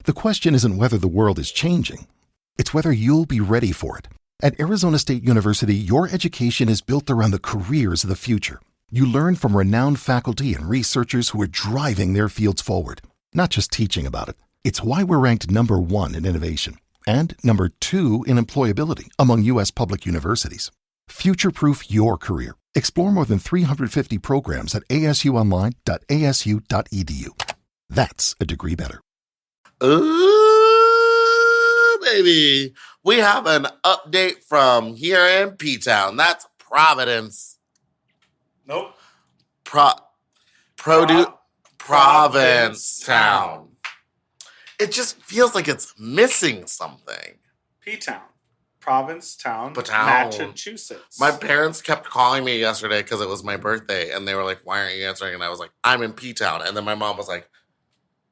The question isn't whether the world is changing. It's whether you'll be ready for it. At Arizona State University, your education is built around the careers of the future. You learn from renowned faculty and researchers who are driving their fields forward, not just teaching about it. It's why we're ranked #1 in innovation and #2 in employability among U.S. public universities. Future-proof your career. Explore more than 350 programs at asuonline.asu.edu. That's a degree better. Ooh, baby. We have an update from here in P-Town. That's Providence. Nope. Provincetown. It just feels like it's missing something. P-Town. Provincetown, P-Town. Massachusetts. My parents kept calling me yesterday because it was my birthday, and they were like, why aren't you answering? And I was like, I'm in P-Town. And then my mom was like,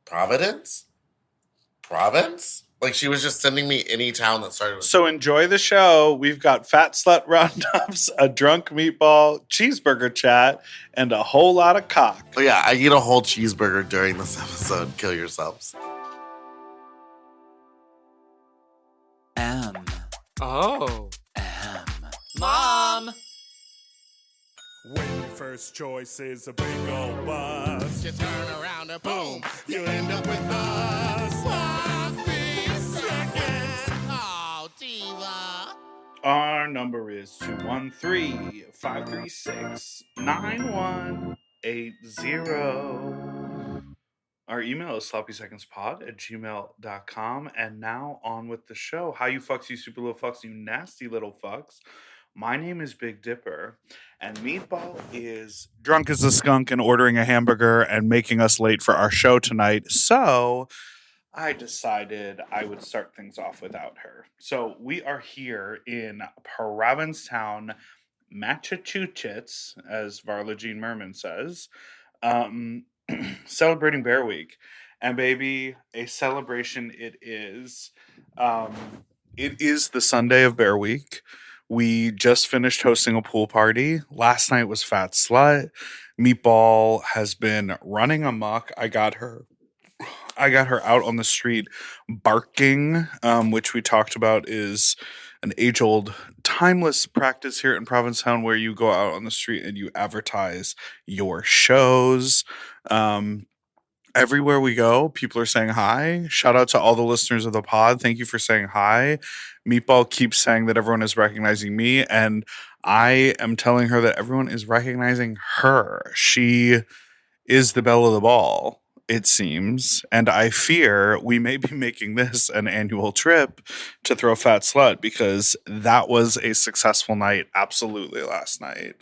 Providence? Province? Like, she was just sending me any town that started with... So enjoy the show. We've got Fat Slut Roundups, a drunk meatball, cheeseburger chat, and a whole lot of cock. Oh, yeah, I eat a whole cheeseburger during this episode. Kill yourselves. Oh. Mom! When your first choice is a big old bus, you turn around and boom, you end up with us. Sloppy seconds. Oh, diva. Our number is 213-536-9180. Our email is sloppysecondspod@gmail.com. And now on with the show. How you fucks, you super little fucks, you nasty little fucks. My name is Big Dipper, and Meatball is drunk as a skunk and ordering a hamburger and making us late for our show tonight. So I decided I would start things off without her. So we are here in Provincetown, Massachusetts, as Varla Jean Merman says, celebrating Bear Week. And baby, a celebration it is. It is the Sunday of Bear Week. We just finished hosting a pool party. Last night was Fat Slut. Meatball has been running amok. I got her out on the street barking, which we talked about is an age-old, timeless practice here in Provincetown where you go out on the street and you advertise your shows. Everywhere we go, people are saying hi. Shout out to all the listeners of the pod. Thank you for saying hi. Meatball keeps saying that everyone is recognizing me, and I am telling her that everyone is recognizing her. She is the belle of the ball, it seems, and I fear we may be making this an annual trip to throw Fat Slut, because that was a successful night absolutely last night.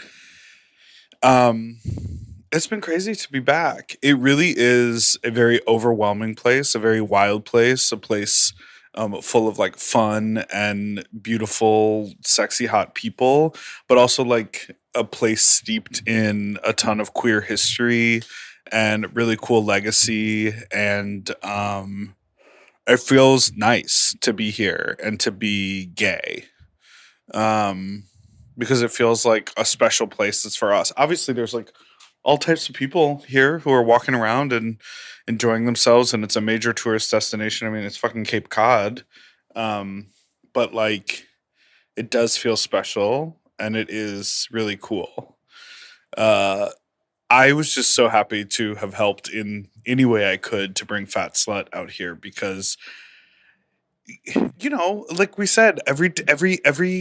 It's been crazy to be back. It really is a very overwhelming place, a very wild place, a place full of like fun and beautiful, sexy, hot people, but also like a place steeped in a ton of queer history and really cool legacy. And it feels nice to be here and to be gay. Because it feels like a special place that's for us. Obviously, there's like all types of people here who are walking around and enjoying themselves, and it's a major tourist destination. I mean, it's fucking Cape Cod. But like, it does feel special, and it is really cool. I was just so happy to have helped in any way I could to bring Fat Slut out here, because, you know, like we said, every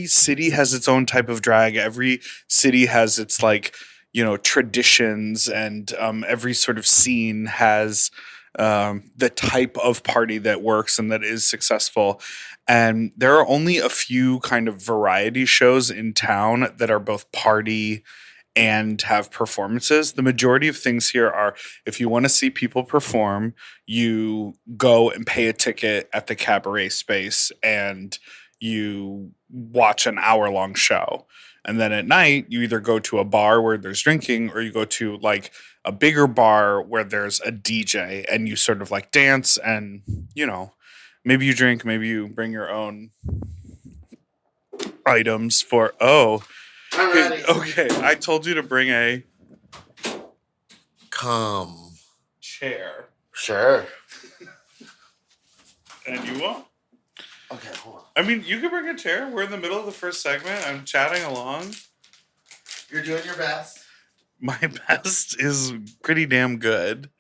city has its own type of drag. Every city has its like, you know, traditions, and every sort of scene has the type of party that works and that is successful. And there are only a few kind of variety shows in town that are both party and have performances. The majority of things here are, if you want to see people perform, you go and pay a ticket at the cabaret space and you watch an hour-long show. And then at night, you either go to a bar where there's drinking, or you go to like a bigger bar where there's a DJ and you sort of like dance and, you know, maybe you drink, maybe you bring your own items for, okay, I told you to bring a Come. chair. Sure. And you won't. Okay, hold on. I mean, you can bring a chair. We're in the middle of the first segment. I'm chatting along. You're doing your best. My best is pretty damn good.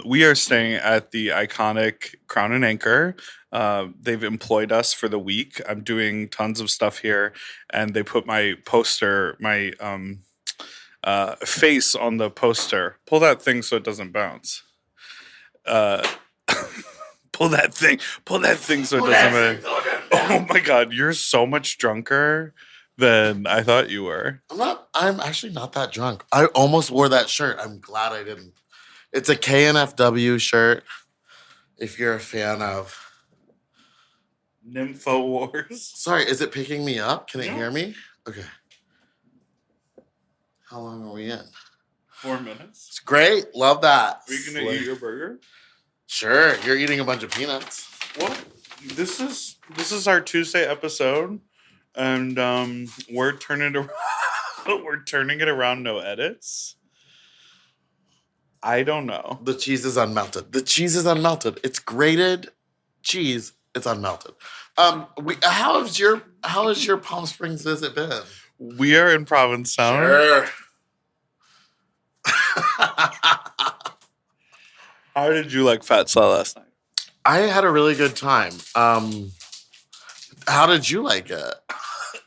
We are staying at the iconic Crown and Anchor. They've employed us for the week. I'm doing tons of stuff here, and they put my poster, my face on the poster. Pull that thing so it doesn't bounce. Pull that thing so it doesn't bounce. Oh my god, you're so much drunker than I thought you were. I'm actually not that drunk. I almost wore that shirt. I'm glad I didn't. It's a KNFW shirt. If you're a fan of. Nympho Wars. Sorry, is it picking me up? Can it No. hear me? Okay. How long are we in? 4 minutes. It's great. Love that. Are you gonna eat your burger? Sure. You're eating a bunch of peanuts. Well, this is our Tuesday episode, and we're turning it around. We're turning it around. No edits. I don't know. The cheese is unmelted. The cheese is unmelted. It's grated cheese. It's unmelted. How has your Palm Springs visit been? We are in Provincetown. Sure. How did you like Fat Slut last night? I had a really good time. How did you like it?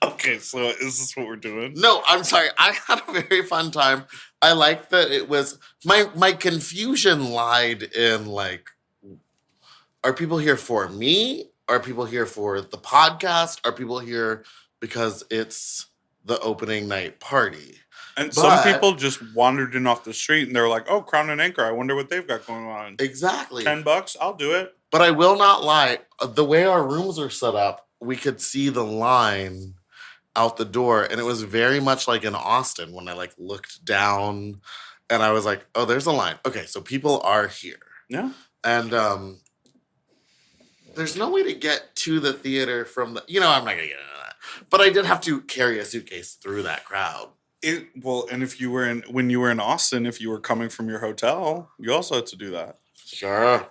Okay, so is this what we're doing? No, I'm sorry. I had a very fun time. I liked that it was my confusion lied in like, are people here for me? Are people here for the podcast? Are people here because it's the opening night party? And some people just wandered in off the street and they were like, "Oh, Crown and Anchor. I wonder what they've got going on." Exactly. $10, I'll do it. But I will not lie. The way our rooms are set up, we could see the line out the door, and it was very much like in Austin when I like looked down, and I was like, "Oh, there's a line." Okay, so people are here. Yeah. And there's no way to get to the theater from the. I'm not gonna get into that. But I did have to carry a suitcase through that crowd. And if you were when you were in Austin, if you were coming from your hotel, you also had to do that. Sure.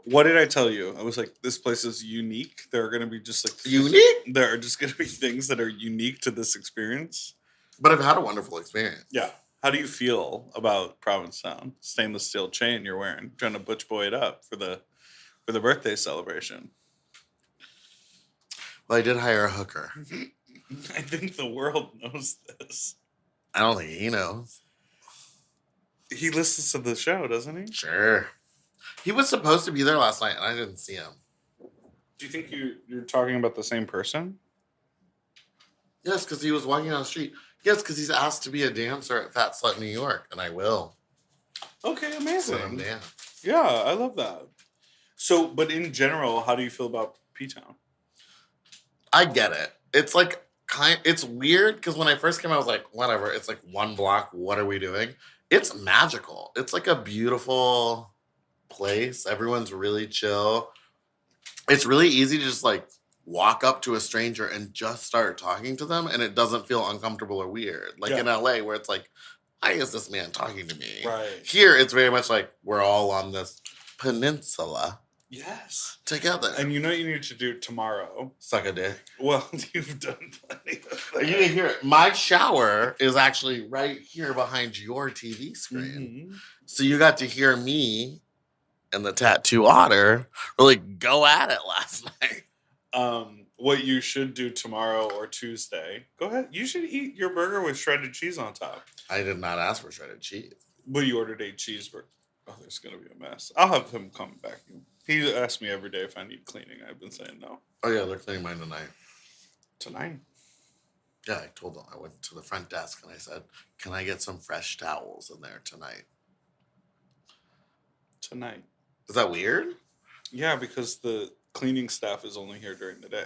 What did I tell you? I was like, this place is unique. There are going to be just like Unique? There are just going to be things that are unique to this experience. But I've had a wonderful experience. Yeah. How do you feel about Provincetown? Stainless steel chain you're wearing, trying to butch boy it up for the birthday celebration. Well, I did hire a hooker. I think the world knows this. I don't think he knows. He listens to the show, doesn't he? Sure. He was supposed to be there last night, and I didn't see him. Do you think you're talking about the same person? Yes, because he was walking down the street. Yes, because he's asked to be a dancer at Fat Slut New York, and I will. Okay, amazing. Dance. Yeah, I love that. So, but in general, how do you feel about P-Town? I get it. It's like it's weird because when I first came, I was like, whatever. It's like one block. What are we doing? It's magical. It's like a beautiful place. Everyone's really chill. It's really easy to just like walk up to a stranger and just start talking to them, and it doesn't feel uncomfortable or weird. Like in LA, where it's like, why is this man talking to me? Right. Here, it's very much like we're all on this peninsula. Yes. Together. And you know what you need to do tomorrow? Suck a dick. Well, you've done plenty of that. You can hear it. My shower is actually right here behind your TV screen. Mm-hmm. So you got to hear me and the tattoo otter really go at it last night. What you should do tomorrow or Tuesday, go ahead. You should eat your burger with shredded cheese on top. I did not ask for shredded cheese. But you ordered a cheeseburger. Oh, there's going to be a mess. I'll have him come back. He asks me every day if I need cleaning. I've been saying no. Oh, yeah, they're cleaning mine tonight. Tonight? Yeah, I told them. I went to the front desk and I said, can I get some fresh towels in there tonight? Tonight. Is that weird? Yeah, because the cleaning staff is only here during the day.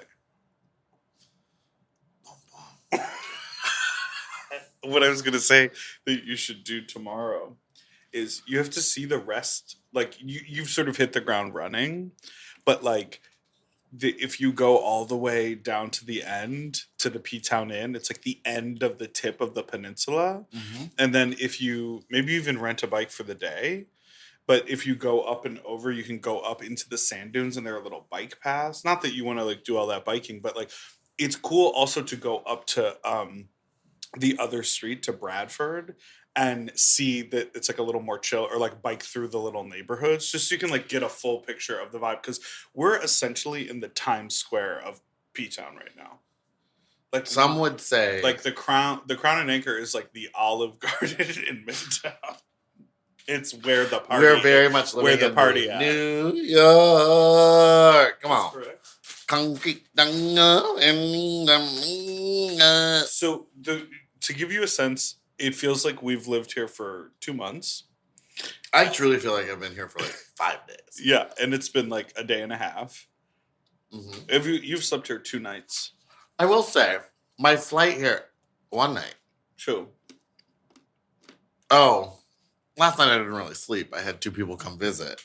What I was going to say that you should do tomorrow is you have to see the rest. Like, you've sort of hit the ground running, but like, if you go all the way down to the end, to the P-Town Inn, it's like the end of the tip of the peninsula. Mm-hmm. And then if you maybe even rent a bike for the day, But if you go up and over, you can go up into the sand dunes, and there are little bike paths. Not that you want to like do all that biking, but like it's cool also to go up to the other street to Bradford and see that it's like a little more chill, or like bike through the little neighborhoods just so you can like get a full picture of the vibe, because we're essentially in the Times Square of P-Town right now. Like Some would say, like the Crown and Anchor is like the Olive Garden in Midtown. It's where the party we're very much living where the in party at. New York. Come on. Correct. So to give you a sense, it feels like we've lived here for 2 months. I truly feel like I've been here for like 5 days. Yeah, and it's been like a day and a half. Mm-hmm. You've slept here 2 nights. I will say, my flight here, one night. True. Oh, last night I didn't really sleep. I had 2 people come visit.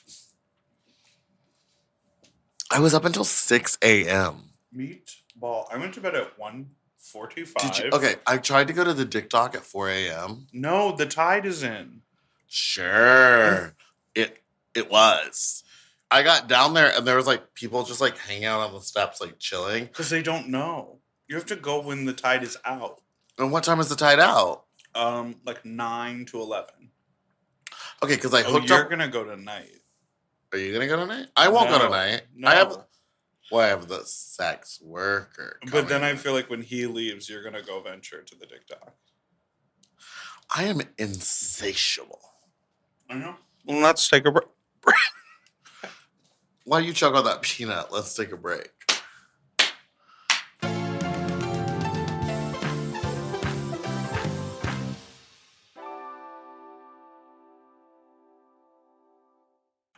I was up until 6 a.m. Meatball. I went to bed at 1:45. Okay, I tried to go to the Dick Dock at 4 a.m. No, the tide is in. Sure. It was. I got down there and there was like people just like hanging out on the steps, like chilling. Because they don't know. You have to go when the tide is out. And what time is the tide out? Like 9 to 11. Okay, because I hooked you're up. gonna go tonight. Are you gonna go tonight? I won't go tonight. No. I have the sex worker. But then I coming. feel like when he leaves, you're gonna go venture to the Dick Dock. I am insatiable. I know. Well, let's take a break. While you chug on that peanut, let's take a break.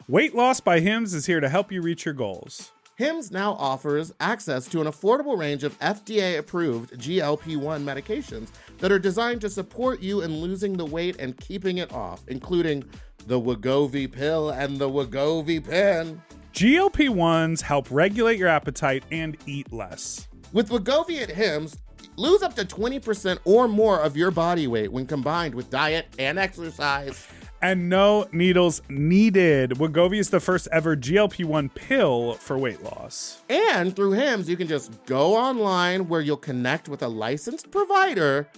Weight Loss by Hims is here to help you reach your goals. Hims now offers access to an affordable range of FDA-approved GLP-1 medications that are designed to support you in losing the weight and keeping it off, including the Wegovy pill and the Wegovy pen. GLP-1s help regulate your appetite and eat less. With Wegovy at Hims, lose up to 20% or more of your body weight when combined with diet and exercise. And no needles needed. Wegovy is the first ever GLP-1 pill for weight loss. And through Hims, you can just go online where you'll connect with a licensed provider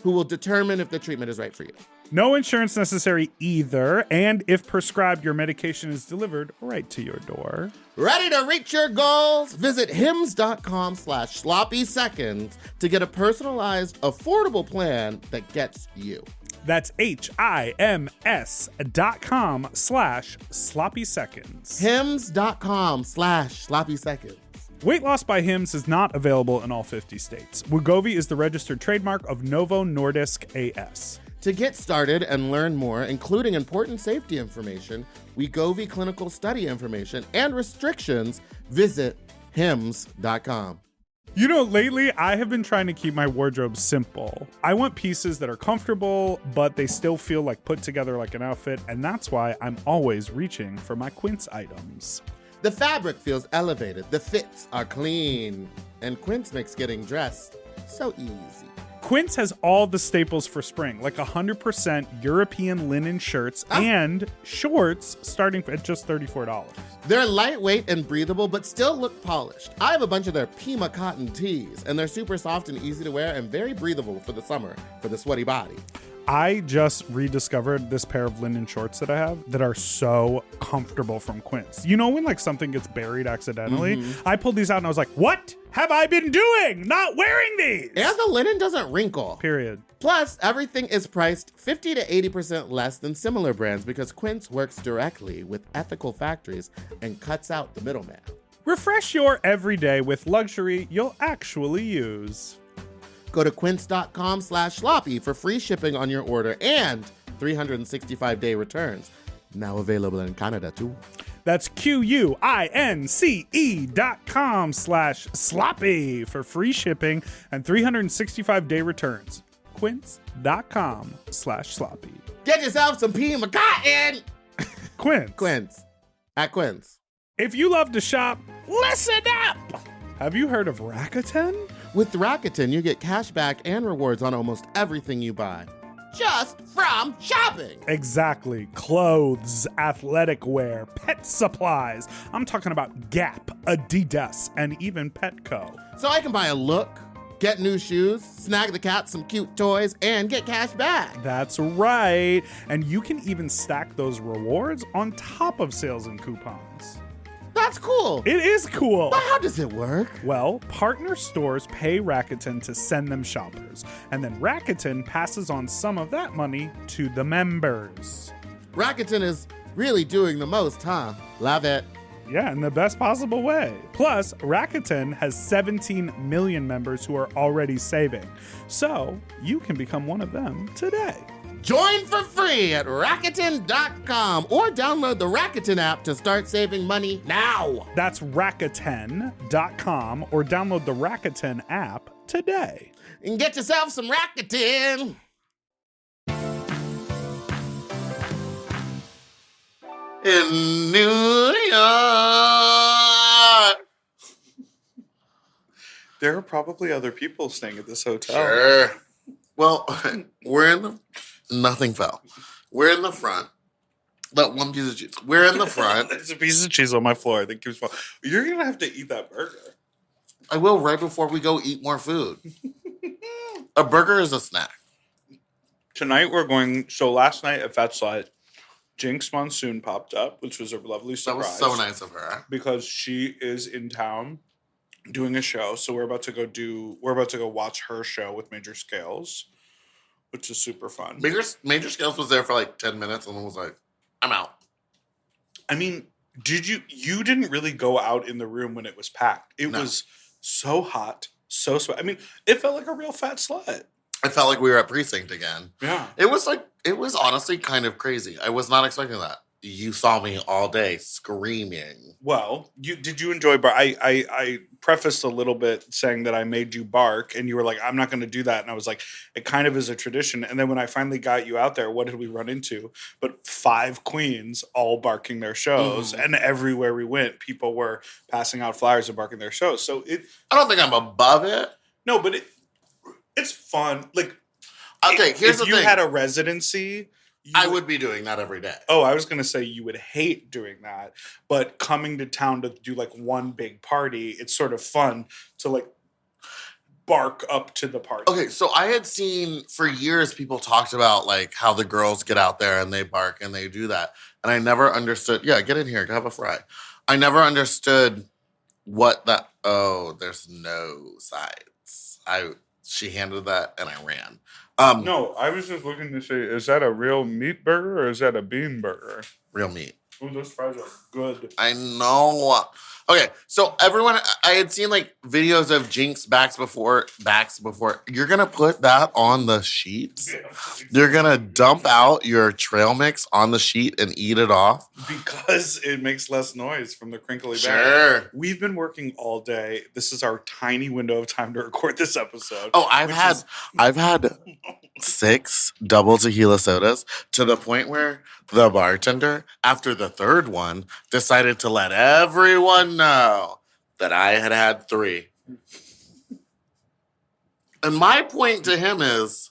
who will determine if the treatment is right for you. No insurance necessary either, and if prescribed, your medication is delivered right to your door. Ready to reach your goals? Visit hims.com/sloppy seconds to get a personalized, affordable plan that gets you. That's HIMS.com/sloppy seconds. hims.com/sloppy seconds. Weight Loss by Hims is not available in all 50 states. Wegovy is the registered trademark of Novo Nordisk AS. To get started and learn more, including important safety information, Wegovy clinical study information, and restrictions, visit hims.com. You know, lately I have been trying to keep my wardrobe simple. I want pieces that are comfortable, but they still feel like put together like an outfit, and that's why I'm always reaching for my Quince items. The fabric feels elevated, the fits are clean, and Quince makes getting dressed so easy. Quince has all the staples for spring, like 100% European linen shirts and shorts starting at just $34. They're lightweight and breathable, but still look polished. I have a bunch of their Pima cotton tees, and they're super soft and easy to wear and very breathable for the summer, for the sweaty body. I just rediscovered this pair of linen shorts that I have that are so comfortable from Quince. You know when like something gets buried accidentally? I pulled these out and I was like, what have I been doing? Not wearing these! And the linen doesn't wrinkle. Period. Plus, everything is priced 50 to 80% less than similar brands because Quince works directly with ethical factories and cuts out the middleman. Refresh your everyday with luxury you'll actually use. Go to quince.com/sloppy for free shipping on your order and 365-day returns. Now available in Canada, too. That's QUINCE.com/sloppy for free shipping and 365-day returns. Quince.com/sloppy. Get yourself some Pima cotton! Quince. Quince. At Quince. If you love to shop, listen up! Have you heard of Rakuten? With Rakuten, you get cash back and rewards on almost everything you buy. just from shopping. Exactly. Clothes, athletic wear, pet supplies. I'm talking about Gap, Adidas, and even Petco. So I can buy a look, get new shoes, snag the cat some cute toys, and get cash back. That's right. And you can even stack those rewards on top of sales and coupons. That's cool. It is cool. But how does it work? Well, partner stores pay Rakuten to send them shoppers, and then Rakuten passes on some of that money to the members. Rakuten is really doing the most, huh? Love it. Yeah, in the best possible way. Plus, Rakuten has 17 million members who are already saving. So, you can become one of them today. Join for free at Rakuten.com or download the Rakuten app to start saving money now. That's Rakuten.com or download the Rakuten app today. And get yourself some Rakuten. In New York. There are probably other people staying at this hotel. Sure. Well, nothing fell. We're in the front. That one piece of cheese. We're in the front. There's a piece of cheese on my floor that keeps falling. You're going to have to eat that burger. I will right before we go eat more food. A burger is a snack. Tonight we're going, so last night at Fat Slut, Jinx Monsoon popped up, which was a lovely That surprise. was so nice of her. Because she is in town doing a show. So we're about to go watch her show with Major Scales, which is super fun. Major Scales was there for like 10 minutes and then was like, I'm out. I mean, you didn't really go out in the room when it was packed. It was so hot, so sweaty. I mean, it felt like a real fat slut. I felt like we were at Precinct again. Yeah. It was honestly kind of crazy. I was not expecting that. You saw me all day screaming. Well, did you enjoy bark? I prefaced a little bit saying that I made you bark, and you were like, I'm not going to do that. And I was like, it kind of is a tradition. And then when I finally got you out there, what did we run into? But 5 queens all barking their shows. And everywhere we went, people were passing out flyers and barking their shows. So I don't think I'm above it. No, but it's fun. Like, okay, here's the thing. If you thing. had a residency, I would be doing that every day. Oh, I was going to say you would hate doing that. But coming to town to do like one big party, it's sort of fun to like bark up to the party. Okay, so I had seen for years people talked about like how the girls get out there and they bark and they do that. And I never understood. Yeah, get in here, have a fry. I never understood what that. Oh, there's no sides. She handed that and I ran. No, I was just looking to say, is that a real meat burger or is that a bean burger? Real meat. Oh, those fries are good. I know. Okay, so everyone, I had seen like videos of Jinx backs before. You're gonna put that on the sheets. You're gonna dump out your trail mix on the sheet and eat it off because it makes less noise from the crinkly bag. Sure. We've been working all day. This is our tiny window of time to record this episode. Oh, I've had 6 double tequila sodas to the point where the bartender, after the 3rd one, decided to let everyone know that I had had 3. And my point to him is,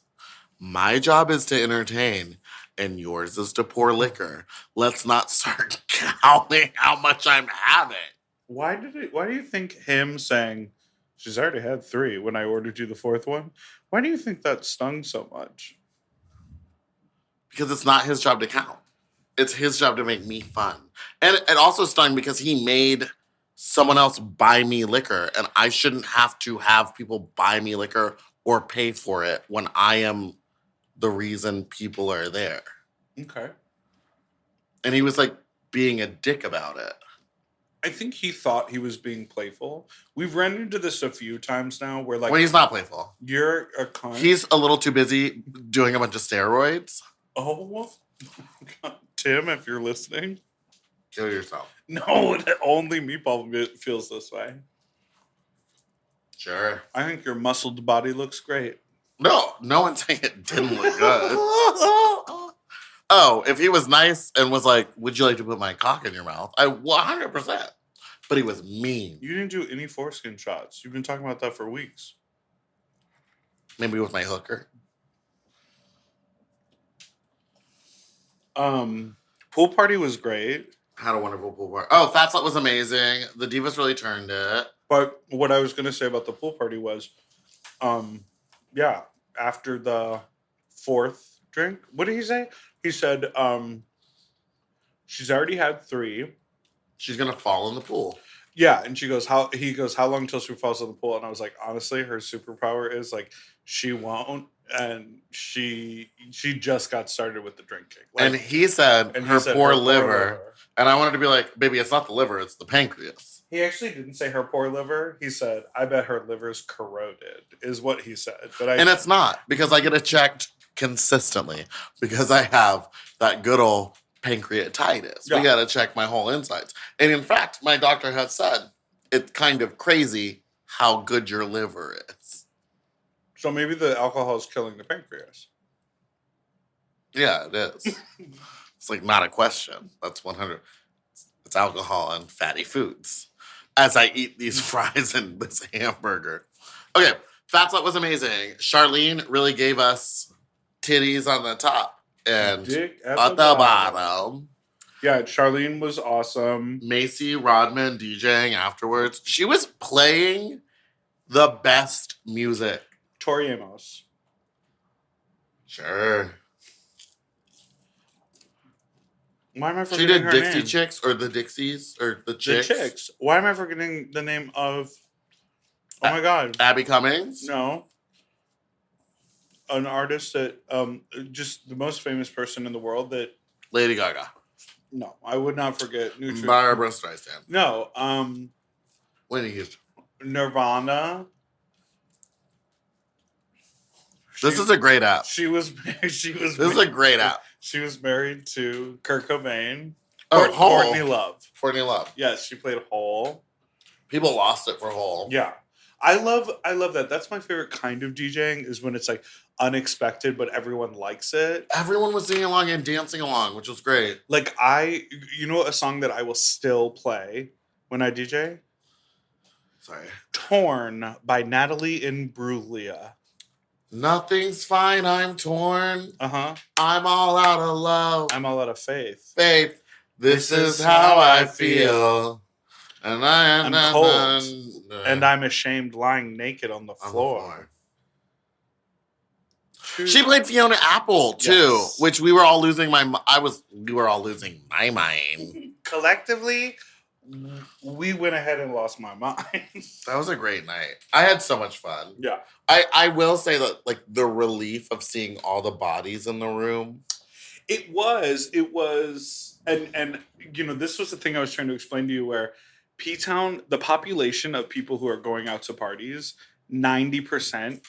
my job is to entertain, and yours is to pour liquor. Let's not start counting how much I'm having. Why do you think him saying, she's already had 3 when I ordered you the 4th one? Why do you think that stung so much? Because it's not his job to count. It's his job to make me fun. And it also stung because he made someone else buy me liquor, and I shouldn't have to have people buy me liquor or pay for it when I am the reason people are there. Okay. And he was like being a dick about it. I think he thought he was being playful. We've run into this a few times now where like... When he's not playful. You're a cunt. He's a little too busy doing a bunch of steroids. Oh, God. Tim, if you're listening. Kill yourself. No, only Meatball feels this way. Sure. I think your muscled body looks great. No one's saying it didn't look good. Oh, if he was nice and was like, would you like to put my cock in your mouth? 100%. But he was mean. You didn't do any foreskin shots. You've been talking about that for weeks. Maybe with my hooker. Pool party was great. Had a wonderful pool party. Oh, Fat Slut was amazing. The Divas really turned it. But what I was going to say about the pool party was, yeah, after the fourth drink, what did he say? He said, she's already had 3. She's gonna fall in the pool. Yeah, and she goes, he goes, how long until she falls in the pool? And I was like, honestly, her superpower is like she won't, and she just got started with the drinking. Like, And he said and he her said poor her liver. And I wanted to be like, baby, it's not the liver, it's the pancreas. He actually didn't say her poor liver. He said, I bet her liver's corroded, is what he said. And it's not, because I get it checked consistently because I have that good old pancreatitis. Yeah. We got to check my whole insides. And in fact, my doctor has said it's kind of crazy how good your liver is. So maybe the alcohol is killing the pancreas. Yeah, it is. It's like not a question. That's 100. It's alcohol and fatty foods. As I eat these fries and this hamburger. Okay, Fat Slut was amazing. Charlene really gave us titties on the top and Dick at the bottom. Yeah, Charlene was awesome. Macy Rodman DJing afterwards. She was playing the best music. Tori Amos. Sure. Why am I She forgetting did her Dixie name? Chicks or the Dixies or the The Chicks. Chicks. Why am I forgetting the name of... Oh my God. Abby Cummings. No. An artist that... just the most famous person in the world that... Lady Gaga. No, I would not forget. Barbara Streisand. No. Whitney Houston. Nirvana. This is a great app. She was... This is a great app. She was married to Kurt Cobain. Oh, Hole. Courtney Love. Courtney Love. Yes, she played Hole. People lost it for Hole. Yeah. I love that. That's my favorite kind of DJing is when it's like unexpected, but everyone likes it. Everyone was singing along and dancing along, which was great. Like you know a song that I will still play when I DJ? Sorry. Torn by Natalie Imbruglia. Nothing's fine, I'm torn. Uh-huh. I'm all out of love. I'm all out of faith. Faith. This is how I feel. And I'm cold. And I'm ashamed lying naked on the floor. She played Fiona Apple too, Yes. which we were all losing my mind. Collectively, we went ahead and lost my mind. That was a great night. I had so much fun. Yeah. I will say that like the relief of seeing all the bodies in the room. It was, and you know, this was the thing I was trying to explain to you where P-Town, the population of people who are going out to parties, 90%,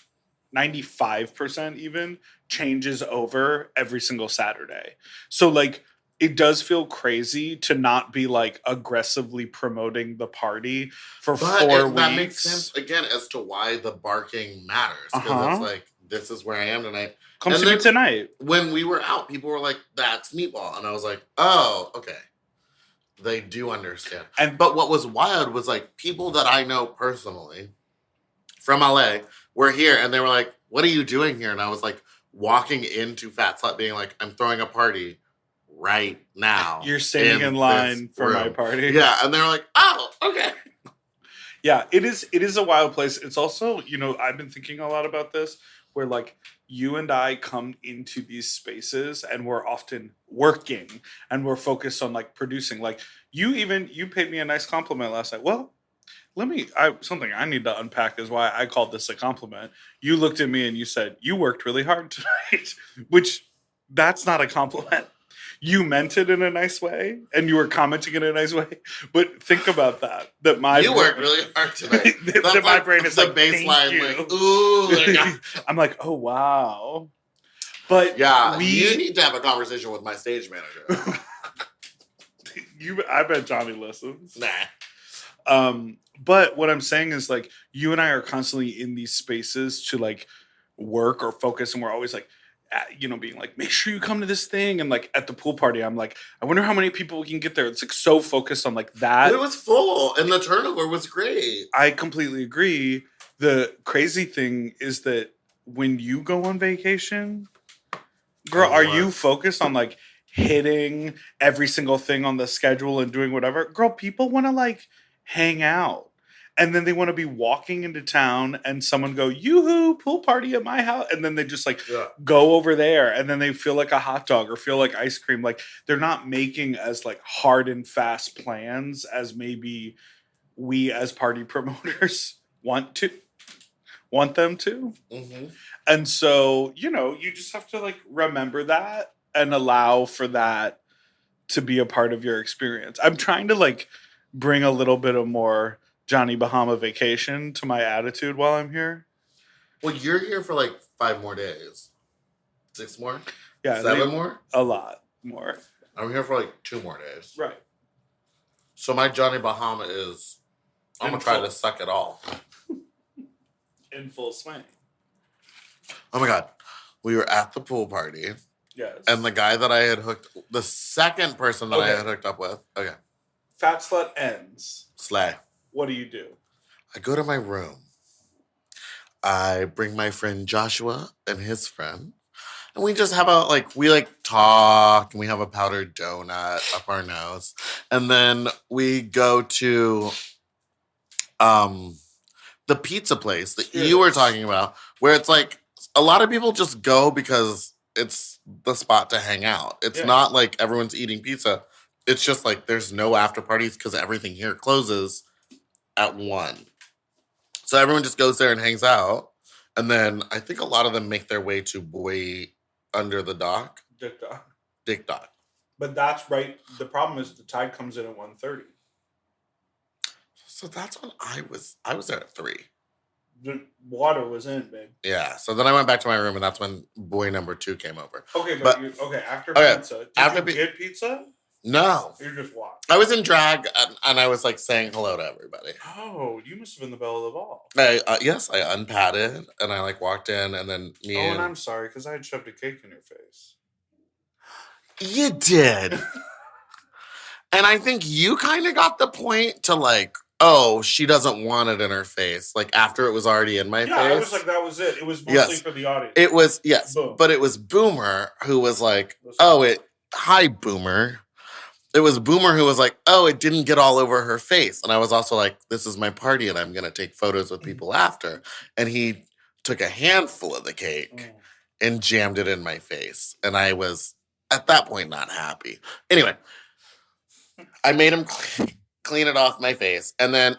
95% even, changes over every single Saturday. So like, it does feel crazy to not be like aggressively promoting the party for 4 weeks. That makes sense again as to why the barking matters. Because it's like, this is where I am tonight. Come And see me then tonight. When we were out, people were like, that's Meatball. And I was like, oh, okay. They do understand. But what was wild was like people that I know personally from LA were here and they were like, what are you doing here? And I was like walking into Fat Slut being like, I'm throwing a party right now. You're standing in line for my party. Yeah. And they were like, oh, okay. Yeah, it is a wild place. It's also, you know, I've been thinking a lot about this where like you and I come into these spaces and we're often working and we're focused on like producing. Like you paid me a nice compliment last night. Well, something I need to unpack is why I called this a compliment. You looked at me and you said, you worked really hard tonight, which that's not a compliment. You meant it in a nice way, and you were commenting in a nice way. But think about that. You worked really hard tonight. that my brain is the like, baseline, thank you. like, ooh. Yeah. I'm like, oh wow. But yeah, you need to have a conversation with my stage manager. I bet Johnny listens. Nah. But what I'm saying is like, you and I are constantly in these spaces to like work or focus, and we're always like, you know, being like, make sure you come to this thing. And like at the pool party, I'm like, I wonder how many people we can get there. It's like so focused on like that. It was full and the turnover was great. I completely agree. The crazy thing is that when you go on vacation, girl, are you focused on like hitting every single thing on the schedule and doing whatever. Girl, people want to like hang out. And then they want to be walking into town and someone go, yoo-hoo, pool party at my house. And then they just like go over there and then they feel like a hot dog or feel like ice cream. Like they're not making as like hard and fast plans as maybe we as party promoters want them to. Mm-hmm. And so, you know, you just have to like remember that and allow for that to be a part of your experience. I'm trying to like bring a little bit of more Johnny Bahama vacation to my attitude while I'm here. Well, you're here for like 5 more days. 6 more? Yeah. 7 more? A lot more. I'm here for like 2 more days. Right. So my Johnny Bahama is, I'm going to try to suck it all. In full swing. Oh my God. We were at the pool party. Yes. And the guy that I had the second person that I had hooked up with. Okay. Fat Slut ends. Slay. What do you do? I go to my room. I bring my friend Joshua and his friend. And we just have we talk and we have a powdered donut up our nose. And then we go to the pizza place that you were talking about, where it's like a lot of people just go because it's the spot to hang out. It's not like everyone's eating pizza. It's just like there's no after parties because everything here closes at 1. So everyone just goes there and hangs out. And then I think a lot of them make their way to Boy Under the Dock. Dick Dock. But that's right. The problem is the tide comes in at 1:30. So that's when I was there at 3. The water was in, babe. Yeah. So then I went back to my room and that's when boy number 2 came over. Okay, after pizza. Did you get pizza? No. You just walked. I was in drag and I was like saying hello to everybody. Oh, you must have been the belle of the ball. Yes, I unpadded and I like walked in and then and I'm sorry because I had shoved a cake in your face. You did. And I think you kind of got the point to like, oh, she doesn't want it in her face. Like after it was already in my face. Yeah, I was like, that was it. It was mostly for the audience. It was, yes. Boom. But it was Boomer who was like, hi, Boomer. It was Boomer who was like, oh, it didn't get all over her face. And I was also like, this is my party and I'm going to take photos with people after. And he took a handful of the cake and jammed it in my face. And I was, at that point, not happy. Anyway, I made him clean it off my face. And then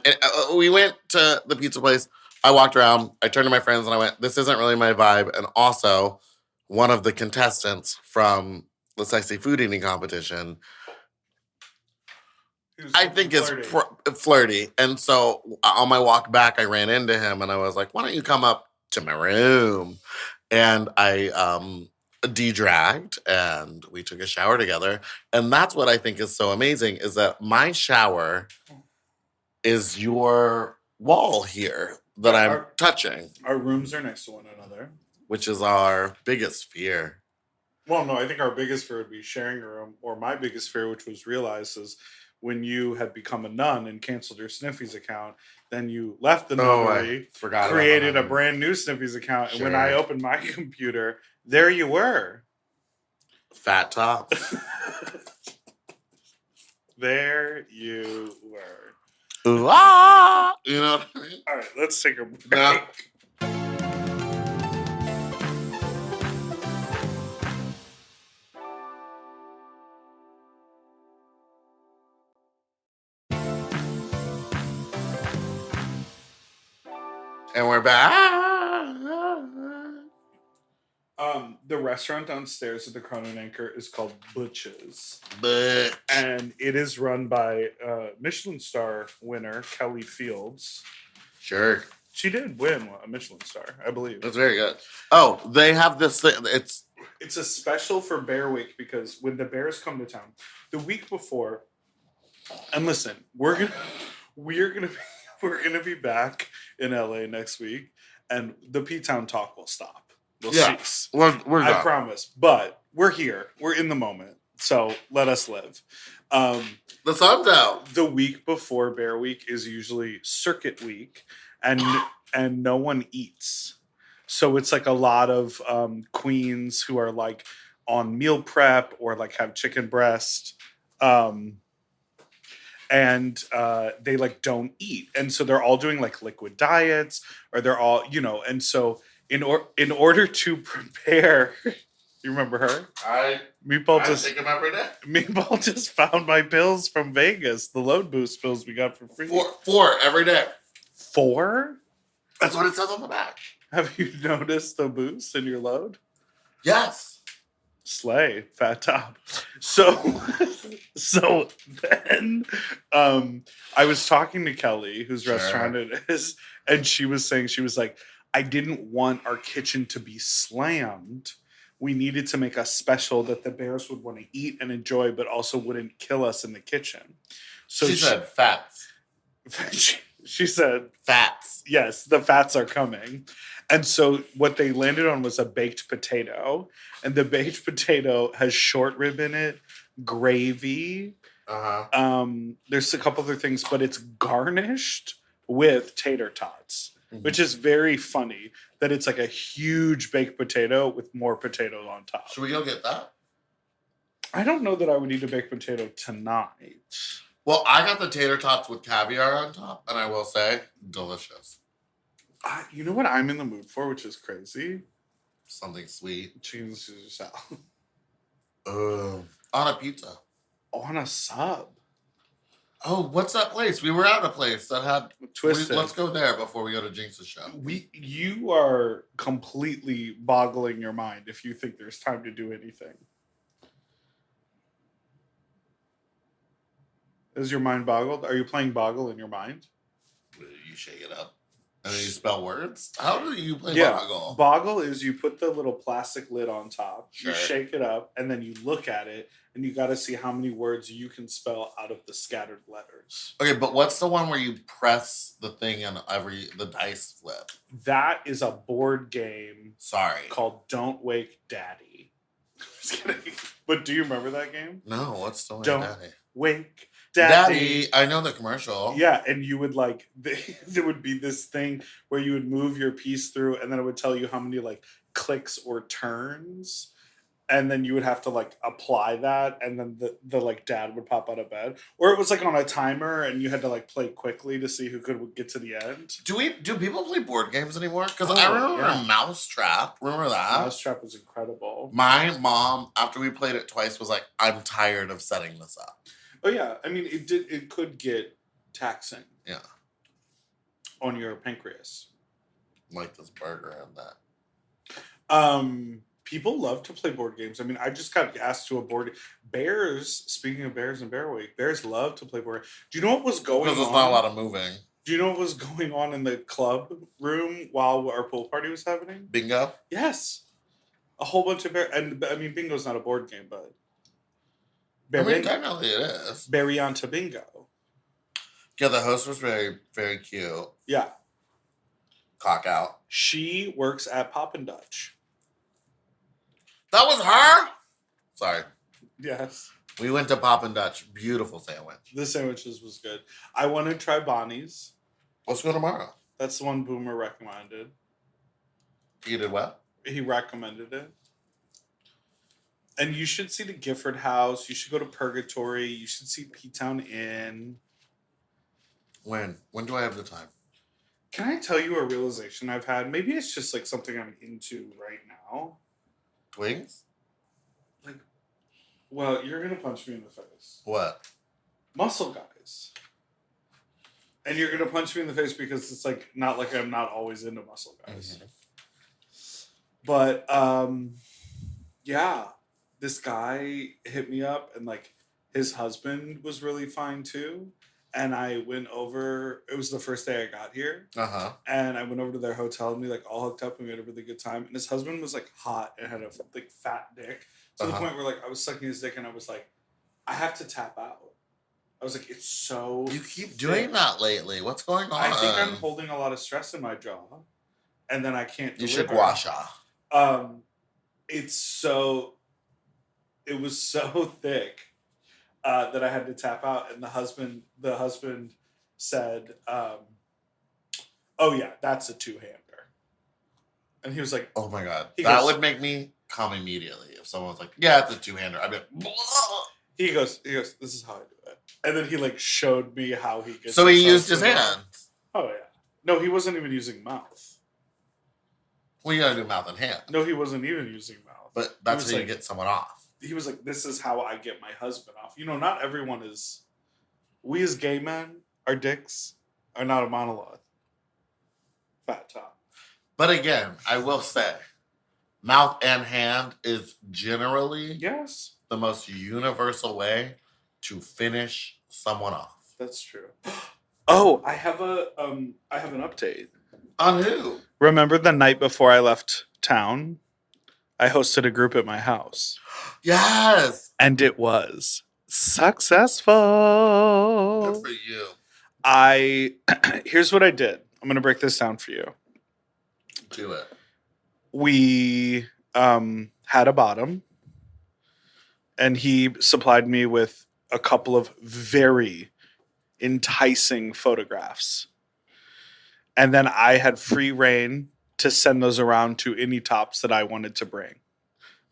we went to the pizza place. I walked around. I turned to my friends and I went, this isn't really my vibe. And also, one of the contestants from the Sexy Food Eating Competition, I think is flirty. And so on my walk back, I ran into him and I was like, why don't you come up to my room? And I de-dragged and we took a shower together. And that's what I think is so amazing is that my shower is your wall here that I'm touching. Our rooms are next to one another. Which is our biggest fear. Well, no, I think our biggest fear would be sharing a room, or my biggest fear, which was realized, is when you had become a nun and canceled your Sniffies account, then you left the nunnery, created a brand new Sniffies account, and when I opened my computer, there you were. Fat top. There you were. Ooh, ah! You know what I mean? All right, let's take a break. No. And we're back. The restaurant downstairs at the Crown and Anchor is called Butch's. But And it is run by Michelin star winner Kelly Fields. sure. She did win a Michelin star, I believe. That's very good. Oh, they have this thing. It's a special for Bear Week because when the Bears come to town, the week before, and listen, we're gonna be back in LA next week, and the P-Town talk will stop. We'll cease. We're I done. promise. But we're here. We're in the moment. So let us live. The sun's out. The week before Bear Week is usually Circuit Week, and no one eats. So it's like a lot of queens who are like on meal prep or like have chicken breast. And they like don't eat. And so they're all doing like liquid diets, or they're all, and so in order to prepare, you remember her? I Meatball take them every day. Meatball just found my pills from Vegas, the load boost pills we got for free. Four every day. 4? That's what it says on the back. Have you noticed the boost in your load? Yes. Slay, fat top. So then I was talking to Kelly, whose restaurant it is, and she was saying, she was like, I didn't want our kitchen to be slammed. We needed to make a special that the bears would want to eat and enjoy, but also wouldn't kill us in the kitchen. So she said fats. She said fats. Yes, the fats are coming. And so what they landed on was a baked potato. And the baked potato has short rib in it, gravy. There's a couple other things, but it's garnished with tater tots, which is very funny that it's like a huge baked potato with more potatoes on top. Should we go get that? I don't know that I would eat a baked potato tonight. Well, I got the tater tots with caviar on top, and I will say, delicious. You know what I'm in the mood for, which is crazy? Something sweet. Chicken Caesar salad. On a pizza. On a sub. Oh, what's that place? We were at a place that had Twisted. Let's go there before we go to Jinx's show. You are completely boggling your mind if you think there's time to do anything. Is your mind boggled? Are you playing Boggle in your mind? You shake it up. And then you spell words? How do you play Boggle? Boggle is you put the little plastic lid on top, Sure. You shake it up, and then you look at it, and you got to see how many words you can spell out of the scattered letters. Okay, but what's the one where you press the thing and the dice flip? That is a board game. Sorry. Called Don't Wake Daddy. Just kidding. But do you remember that game? No, what's Don't Wake Don't Daddy? Wake Daddy. I know the commercial. Yeah, and you would like there would be this thing where you would move your piece through, and then it would tell you how many like clicks or turns, and then you would have to like apply that, and then the like dad would pop out of bed, or it was like on a timer, and you had to like play quickly to see who could get to the end. Do people play board games anymore? Because I remember Mousetrap. Remember that? Mousetrap was incredible. My mom, after we played it twice, was like, "I'm tired of setting this up." Oh yeah, I mean it could get taxing. Yeah. On your pancreas. Like this burger and that. People love to play board games. I mean, I just got asked to a board. Bears, speaking of Bears and Bear Week, Bears love to play board. Do you know what was going on? Because there's not a lot of moving. Do you know what was going on in the club room while our pool party was happening? Bingo? Yes. A whole bunch of bear. And I mean, bingo's not a board game, but. Technically it is. Berry onto bingo. Yeah, the host was very, very cute. Yeah. Clock out. She works at Poppin' Dutch. That was her? Sorry. Yes. We went to Poppin' Dutch. Beautiful sandwich. The sandwiches was good. I want to try Bonnie's. Let's go tomorrow. That's the one Boomer recommended. You did what? He recommended it. And you should see the Gifford House. You should go to Purgatory. You should see P-Town Inn. When? When do I have the time? Can I tell you a realization I've had? Maybe it's just like something I'm into right now. Twings? Like, well, you're going to punch me in the face. What? Muscle guys. And you're going to punch me in the face because it's like, not like I'm not always into muscle guys. Mm-hmm. But, yeah. This guy hit me up, and like his husband was really fine too. And I went over, it was the first day I got here. And I went over to their hotel, and we like all hooked up, and we had a really good time. And his husband was like hot and had a like fat dick. To the point where like I was sucking his dick, and I was like, I have to tap out. I was like, it's so You keep doing that lately. What's going on? I think I'm holding a lot of stress in my jaw. And then I can't You deliver. should gua sha. It was so thick that I had to tap out, and the husband said, "Oh yeah, that's a two-hander," and he was like, "Oh my god, that would make me come immediately. If someone's like, yeah, it's a two-hander, I'd be like, "Blah." He goes, this is how I do it. And then he like showed me how he gets So he himself used his to it. hands. Oh yeah. No, he wasn't even using mouth. Well, you gotta do mouth and hand. No, he wasn't even using mouth. But that's was how you like- get someone off. He was like, this is how I get my husband off. You know, not everyone is. We as gay men, our dicks are not a monolith. Fat top. But again, I will say, mouth and hand is generally Yes, the most universal way to finish someone off. that's true. Oh, I have an update. On who? Remember the night before I left town? I hosted a group at my house. Yes. And it was successful. Good for you. Here's what I did. I'm gonna break this down for you. Do it. We had a bottom, and he supplied me with a couple of very enticing photographs. And then I had free reign to send those around to any tops that I wanted to bring.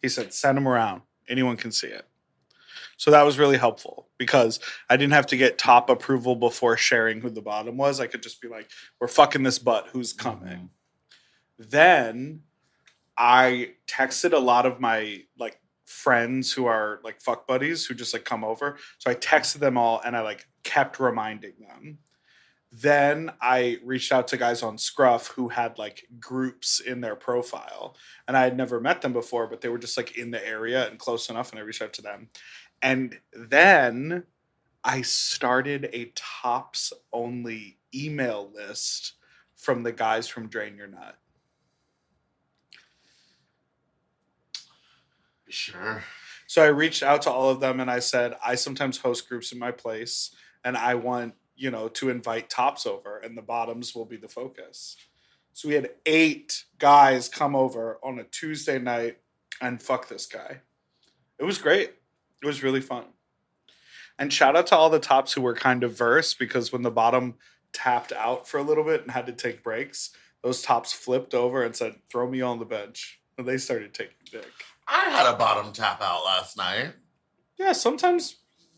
He said, send them around. Anyone can see it. So that was really helpful because I didn't have to get top approval before sharing who the bottom was. I could just be like, we're fucking this butt. Who's coming? Then I texted a lot of my like friends who are like fuck buddies who just like come over. So I texted them all and I like kept reminding them. Then I reached out to guys on Scruff who had like groups in their profile. And I had never met them before, but they were just like in the area and close enough. And I reached out to them. And then I started a tops only email list from the guys from Drain Your Nut. Sure. So I reached out to all of them and I said, I sometimes host groups in my place and I want, to invite tops over and the bottoms will be the focus. So we had 8 guys come over on a Tuesday night and fuck this guy. It was great. It was really fun. And shout out to all the tops who were kind of verse because when the bottom tapped out for a little bit and had to take breaks, those tops flipped over and said, throw me on the bench. And they started taking dick. I had a bottom tap out last night. Yeah, sometimes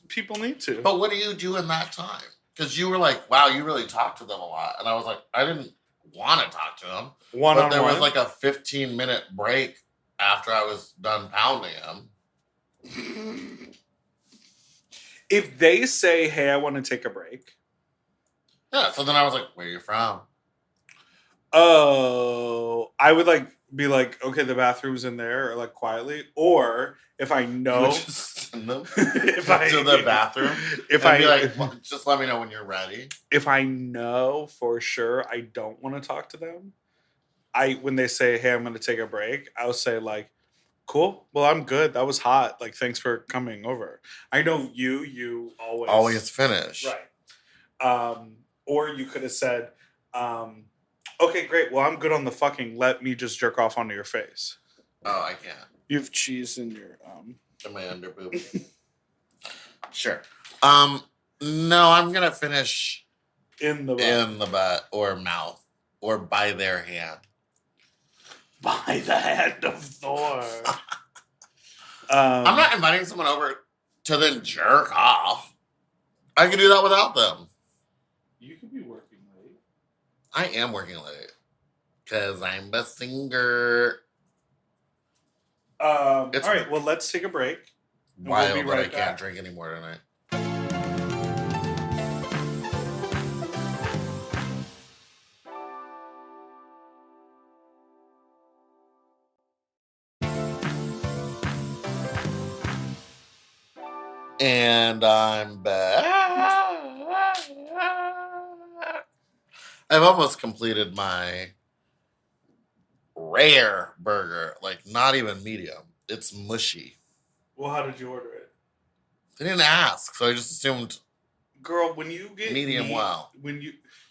people need to. But what do you do in that time? Because you were like, wow, you really talk to them a lot. And I was like, I didn't want to talk to them. But there was like a 15-minute break after I was done pounding them. If they say, hey, I want to take a break. Yeah, so then I was like, where are you from? Oh, I would be like, okay, the bathroom's in there, or like quietly. Or if I know, Just send them if to the bathroom. If And be like, well, just let me know when you're ready. If I know for sure I don't want to talk to them, when they say, hey, I'm going to take a break, I'll say like, cool. Well, I'm good. That was hot. Like, thanks for coming over. I know you Always finish. Right. Or you could have said, okay, great. Well, I'm good on the fucking let me just jerk off onto your face. Oh, I can't. You have cheese in your In my under boob. Sure. No, I'm gonna finish in the butt or mouth or by their hand. By the hand of Thor. I'm not inviting someone over to then jerk off. I can do that without them. You could be working late. I am working late because I'm a singer. All right, well, let's take a break. Wild be that right I can't back. drink anymore tonight. And I'm back. I've almost completed my rare burger, like not even medium. It's mushy. Well, how did you order it? They didn't ask, so I just assumed Girl, when you get medium well. When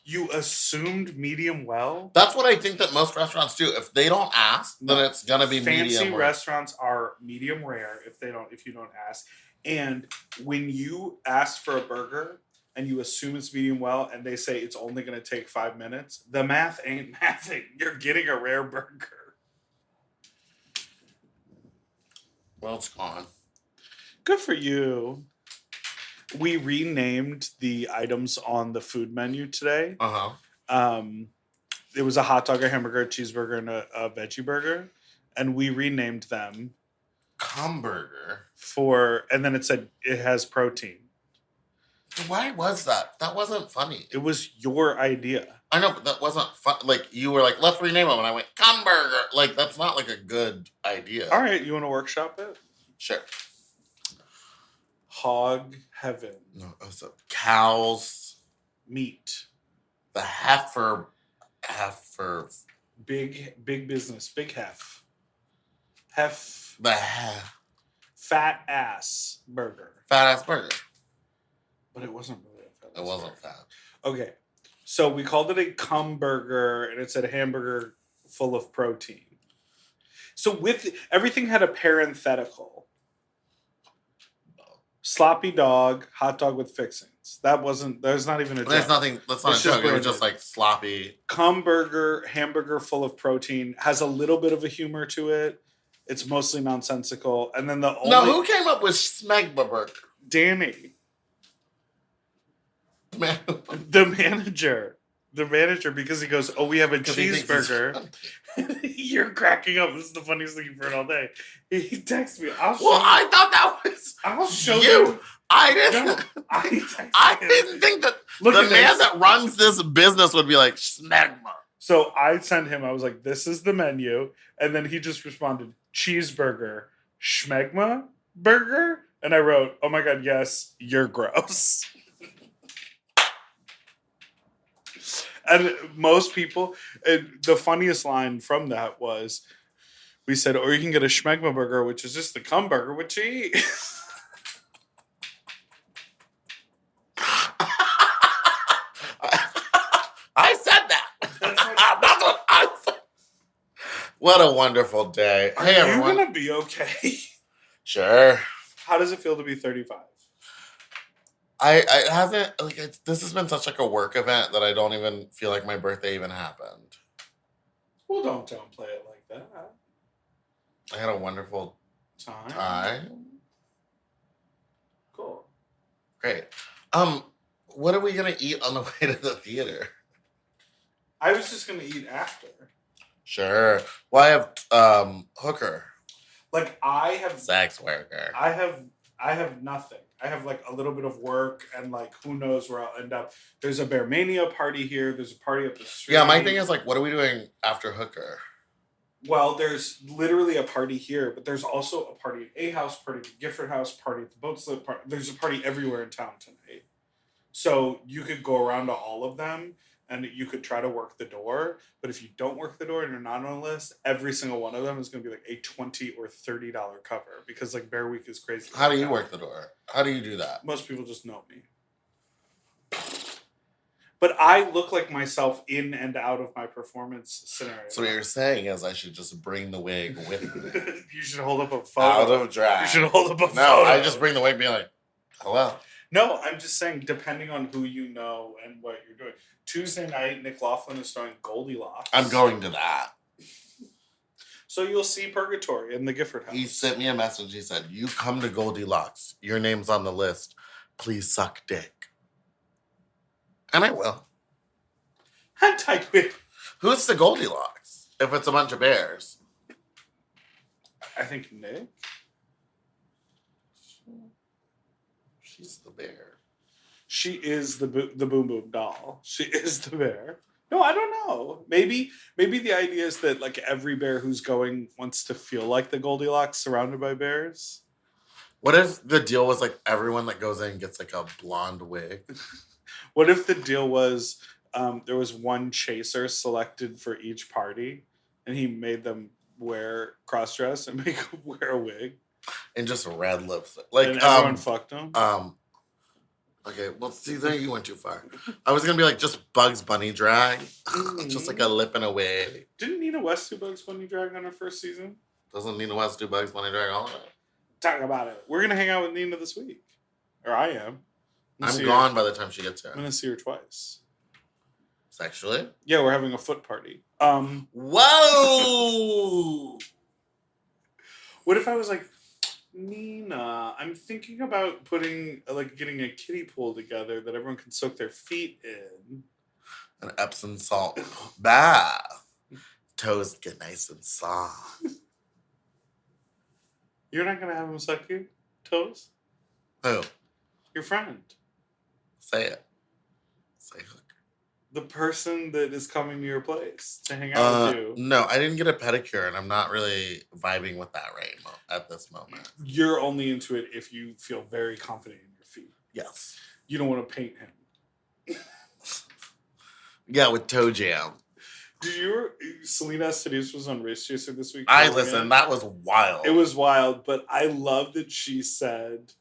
you assumed medium well? That's what I think that most restaurants do. If they don't ask, then it's gonna be Fancy medium. restaurants are medium rare if you don't ask. And when you ask for a burger and you assume it's medium well and they say it's only going to take 5 minutes, the math ain't mathing. You're getting a rare burger. Well, it's gone. Good for you. We renamed the items on the food menu today. It was a hot dog, a hamburger, a cheeseburger, and a veggie burger. And we renamed them. Cumburger. And then it said it has protein. Why was that? That wasn't funny. It was your idea. I know, but that wasn't fun. Like, you were like, let's rename them. And I went, Cumburger. Like, that's not like a good idea. All right, you want to workshop it? Sure. Hog heaven. No, it was a cow's Meat. the heifer. Big business. Big hef. Fat ass burger. Fat ass burger. But it wasn't really a fat ass It wasn't burger. fat. Okay. So we called it a cum burger, and it said hamburger full of protein. So everything had a parenthetical. Sloppy dog, hot dog with fixings. There's not even a joke. There's nothing, that's not It's a joke. It was branded. just like sloppy. Cum burger, hamburger full of protein, has a little bit of a humor to it. It's mostly nonsensical. And then the only... No, who came up with Smegma Burger? Danny. Man. The manager, because he goes, "Oh, we have a 'Cause he thinks he's cheeseburger." You're cracking up. This is the funniest thing you've heard all day. He texts me. Well, I thought that was I'll show you. I didn't. No, I didn't think that Look the at man this. that runs this business would be like Smegma. So I sent him. I was like, "This is the menu," and then he just responded, "Cheeseburger, schmegma burger," and I wrote, "Oh my god, yes, you're gross." And most people, the funniest line from that was, we said, or you can get a schmegma burger, which is just the cum burger with cheese. I said that. That's what I said. What a wonderful day. Hey, Are you everyone. gonna be okay? Sure. How does it feel to be 35? It hasn't, like, this has been such like a work event that I don't even feel like my birthday even happened. Well, don't downplay it like that. I had a wonderful time. Cool. Great. What are we gonna eat on the way to the theater? I was just gonna eat after. Sure. Well, I have hooker. Like I have Sex worker. I have nothing. I have like a little bit of work and like who knows where I'll end up. There's a Bear Mania party here. There's a party up the street. Yeah, my thing is like, what are we doing after hooker? Well, there's literally a party here, but there's also a party at A House, party at the Gifford House, party at the Boat Slip. There's a party everywhere in town tonight. So you could go around to all of them and you could try to work the door. But if you don't work the door and you're not on a list, every single one of them is going to be like a $20 or $30 cover because like Bear Week is crazy. How do you work the door? How do you do that? Most people just know me. But I look like myself in and out of my performance scenario. So what you're saying is I should just bring the wig with me. You should hold up a photo. Out of drag. You should hold up a photo. No, I just bring the wig and be like, hello. No, I'm just saying, depending on who you know and what you're doing. Tuesday night, Nick Laughlin is starring Goldilocks. I'm going to that. So you'll see Purgatory in the Gifford House. He sent me a message. He said, you come to Goldilocks. Your name's on the list. Please suck dick. And I will. And I will. Who's the Goldilocks? If it's a bunch of bears. I think Nick. She's the bear. She is the Boom Boom doll. She is the bear. No, I don't know. Maybe the idea is that like every bear who's going wants to feel like the Goldilocks surrounded by bears. What if the deal was like everyone that goes in gets like a blonde wig? What if the deal was there was one chaser selected for each party and he made them wear cross-dress and make them wear a wig? And just red lipstick. Like, and everyone fucked them? Okay, well, see, there you went too far. I was going to be like just Bugs Bunny drag. Just like a lip and a wig. Didn't Nina West do Bugs Bunny drag on her first season? Doesn't Nina West do Bugs Bunny drag all of it? Talk about it. We're going to hang out with Nina this week. Or I am. I'm gone by the time she gets here. I'm going to see her twice. Sexually? Yeah, we're having a foot party. Whoa! What if I was like, Nina, I'm thinking about putting, getting a kiddie pool together that everyone can soak their feet in. An Epsom salt bath. Toes get nice and soft. You're not going to have him suck your toes? Who? Your friend. Say it. Say hooker. The person that is coming to your place to hang out with you. No, I didn't get a pedicure, and I'm not really vibing with that at this moment. You're only into it if you feel very confident in your feet. Yes. You don't want to paint him. Yeah, with toe jam. Did you? Selena Estudillos was on Race Chaser this week. I listened. That was wild. It was wild, but I love that she said,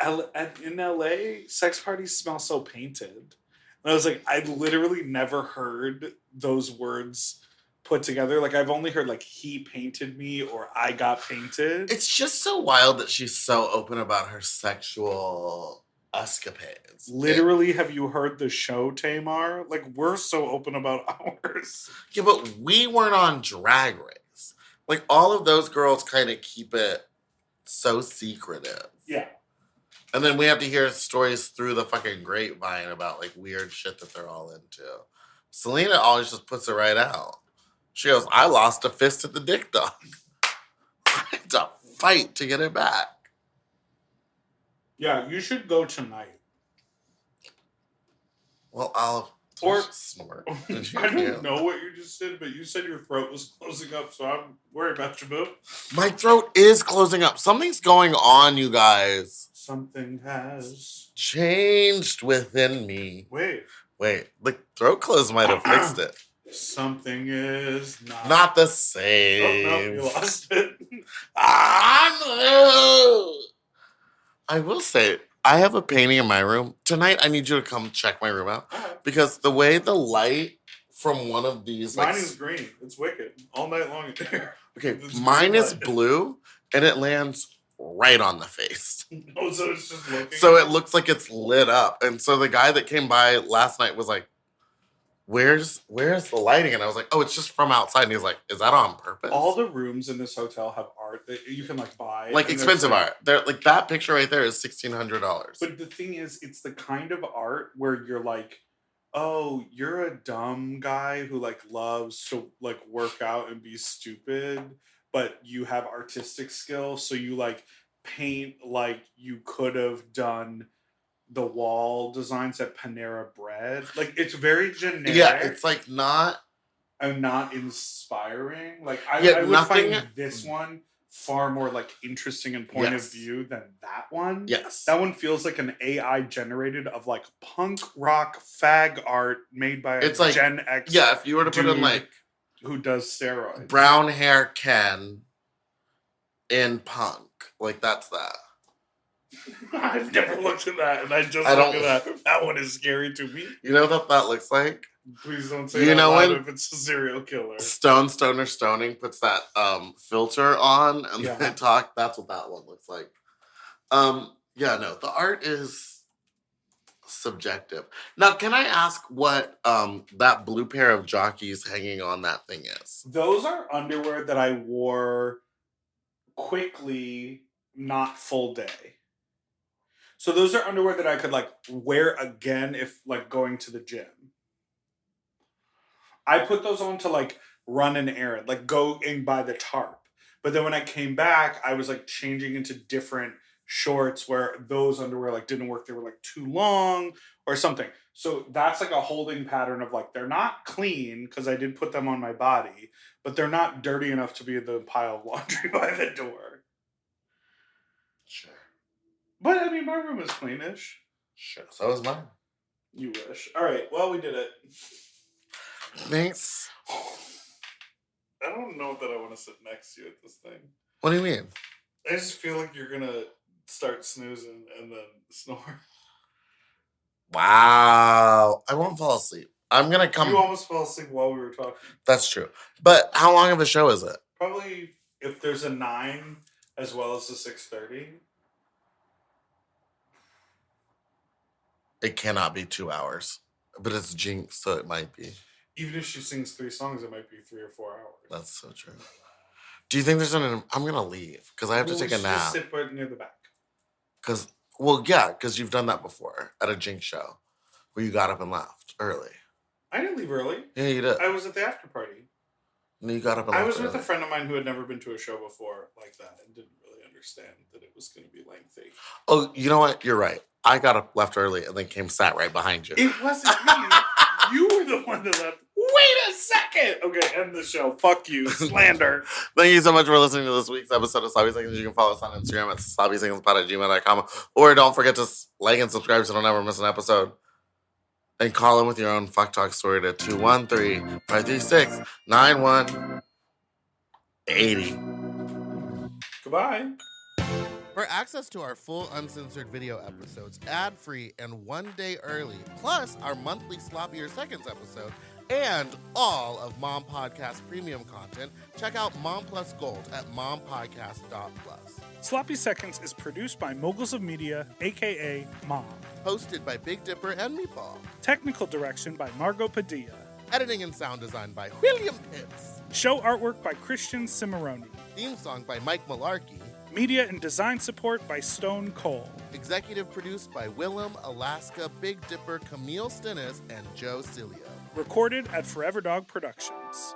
"In LA, sex parties smell so painted." And I was like, I've literally never heard those words put together. Like, I've only heard, like, he painted me or I got painted. It's just so wild that she's so open about her sexual escapades. Literally, have you heard the show, Tamar? Like, we're so open about ours. Yeah, but we weren't on Drag Race. Like, all of those girls kind of keep it so secretive. Yeah. And then we have to hear stories through the fucking grapevine about, like, weird shit that they're all into. Selena always just puts it right out. She goes, I lost a fist at the dick dog. I had to fight to get it back. Yeah, you should go tonight. Well, I'll Or snort. I don't know what you just did, but you said your throat was closing up, so I'm worried about your boo. My throat is closing up. Something's going on, you guys. Something has Changed within me. Wait, the throat close might have fixed it. something is Not the same. Oh no, you lost it. No. I will say, I have a painting in my room. Tonight, I need you to come check my room out. Right. Because the way the light from one of these... Mine is green. It's wicked. All night long in there. Okay, It's mine green is light. blue, and it lands right on the face. Oh, so it's just looking. So it looks like it's lit up. And so the guy that came by last night was like, where's the lighting? And I was like, oh, it's just from outside. And he's like, is that on purpose? All the rooms in this hotel have art that you can like buy. like and expensive there's, art. They're like that picture right there is $1,600. But the thing is, it's the kind of art where you're like, oh, you're a dumb guy who like loves to like work out and be stupid, but you have artistic skill, so you like paint like you could have done the wall designs at Panera Bread. Like it's very generic. Yeah, it's like not... and not inspiring. Like I would nothing... find this one far more like interesting and point Yes. of view than that one. Yes. That one feels like an AI generated of like punk rock fag art made by a It's like... Gen X. Yeah, if you were to put in dude like... who does steroids. brown hair Ken in punk. Like that's that. I've never looked at that, and I just I look don't- at that. That one is scary to me. You know what that looks like? Please don't say You that know loud when- if it's a serial killer. Stoner Stoning puts that filter on and Yeah. they talk. That's what that one looks like. Yeah, no, the art is subjective. Now, can I ask what that blue pair of jockeys hanging on that thing is? Those are underwear that I wore quickly, not full day. So those are underwear that I could like wear again if like going to the gym. I put those on to like run an errand, like go and buy the tarp. But then when I came back, I was like changing into different shorts where those underwear like didn't work. They were like too long or something. So that's like a holding pattern of like, they're not clean because I did put them on my body, but they're not dirty enough to be in the pile of laundry by the door. Sure. But I mean, my room is cleanish. Sure. So is mine. You wish. All right. Well, we did it. Thanks. I don't know that I want to sit next to you at this thing. What do you mean? I just feel like you're going to start snoozing and then snore. Wow. I won't fall asleep. I'm going to come. You almost fell asleep while we were talking. That's true. But how long of a show is it? Probably if there's a 9 as well as a 6:30. It cannot be 2 hours. But it's Jinx, so it might be. Even if she sings 3 songs, it might be 3 or 4 hours. That's so true. Do you think there's an? I'm gonna leave because I have to take a nap. Sit right near the back. Because you've done that before at a Jinx show where you got up and left early. I didn't leave early. Yeah, you did. I was at the after party. No, you got up and left. I was with early. a friend of mine who had never been to a show before like that and didn't really understand that it was going to be lengthy. Oh, you know what? You're right. I got up, left early, and then sat right behind you. It wasn't me. You were the one that left. Wait a second. Okay, end the show. Fuck you. Slander. Thank you so much for listening to this week's episode of Sloppy Seconds. You can follow us on Instagram at sloppysecondspod@gmail.com, or don't forget to like and subscribe so you don't ever miss an episode. And call in with your own fuck talk story to 213-536-9180. Goodbye. For access to our full uncensored video episodes, ad-free and 1 day early, plus our monthly Sloppier Seconds episode, and all of Mom Podcast premium content, check out Mom Plus Gold at mompodcast.plus. Sloppy Seconds is produced by Moguls of Media, aka Mom. Hosted by Big Dipper and Meatball. Technical direction by Margot Padilla. Editing and sound design by William Pitts. Show artwork by Christian Cimarroni. Theme song by Mike Malarkey. Media and design support by Stone Cole. Executive produced by Willem, Alaska, Big Dipper, Camille Stennis, and Joe Cilio. Recorded at Forever Dog Productions.